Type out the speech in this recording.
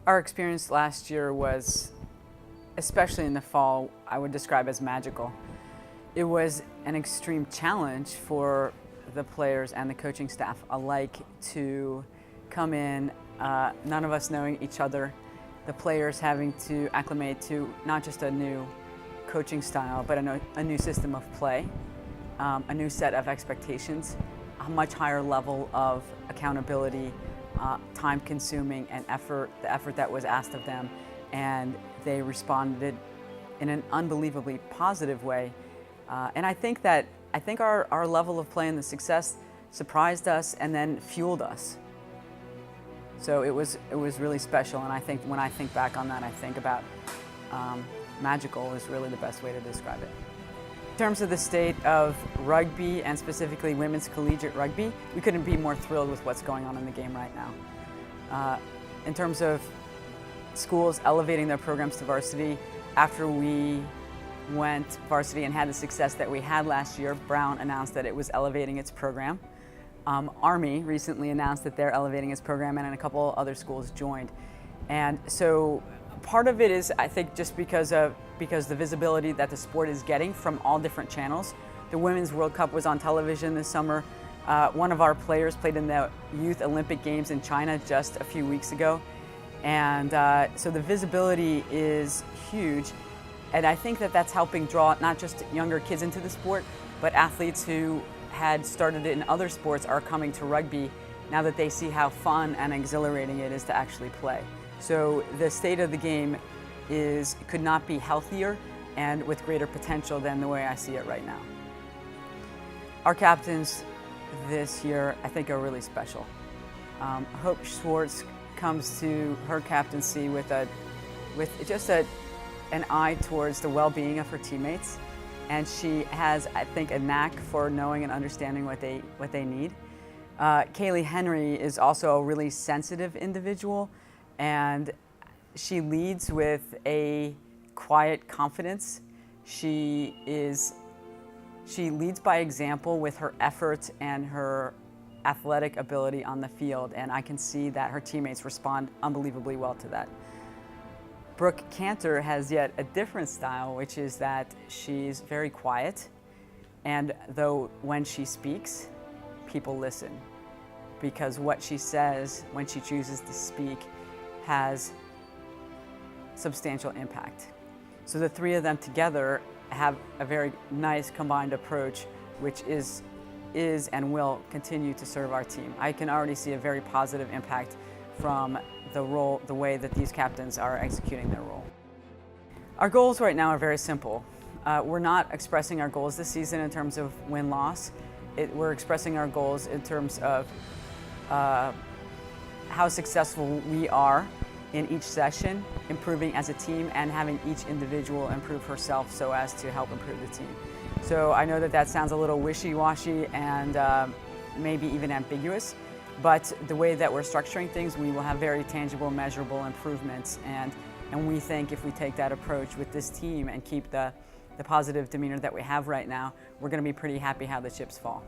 Our experience last year was, especially in the fall, I would describe as magical. It was an extreme challenge for the players and the coaching staff alike to come in, none of us knowing each other, the players having to acclimate to not just a new coaching style, but a new system of play, a new set of expectations, a much higher level of accountability, time-consuming and the effort that was asked of them, and they responded in an unbelievably positive way. And I think our level of play and the success surprised us and then fueled us. So it was really special, and I think when I think back on that, I think about magical is really the best way to describe it. In terms of the state of rugby, and specifically women's collegiate rugby, we couldn't be more thrilled with what's going on in the game right now. In terms of schools elevating their programs to varsity, after we went varsity and had the success that we had last year, Brown announced that it was elevating its program. Army recently announced that they're elevating its program, and a couple other schools joined. And so part of it is, I think, just because the visibility that the sport is getting from all different channels. The Women's World Cup was on television this summer. One of our players played in the Youth Olympic Games in China just a few weeks ago. And so the visibility is huge. And I think that that's helping draw not just younger kids into the sport, but athletes who had started it in other sports are coming to rugby now that they see how fun and exhilarating it is to actually play. So the state of the game could not be healthier and with greater potential than the way I see it right now. Our captains this year, I think, are really special. Hope Schwartz comes to her captaincy with just an eye towards the well-being of her teammates, and she has, I think, a knack for knowing and understanding what they need. Kaylee Henry is also a really sensitive individual, and she leads with a quiet confidence. She leads by example with her effort and her athletic ability on the field, and I can see that her teammates respond unbelievably well to that. Brooke Cantor has yet a different style, which is that she's very quiet, and though when she speaks, people listen, because what she says when she chooses to speak has substantial impact. So the three of them together have a very nice combined approach, which is and will continue to serve our team. I can already see a very positive impact from the way that these captains are executing their role. Our goals right now are very simple. We're not expressing our goals this season in terms of win-loss. We're expressing our goals in terms of how successful we are in each session, improving as a team, and having each individual improve herself so as to help improve the team. So I know that sounds a little wishy-washy and maybe even ambiguous, but the way that we're structuring things, we will have very tangible, measurable improvements, and we think if we take that approach with this team and keep the positive demeanor that we have right now, we're going to be pretty happy how the chips fall.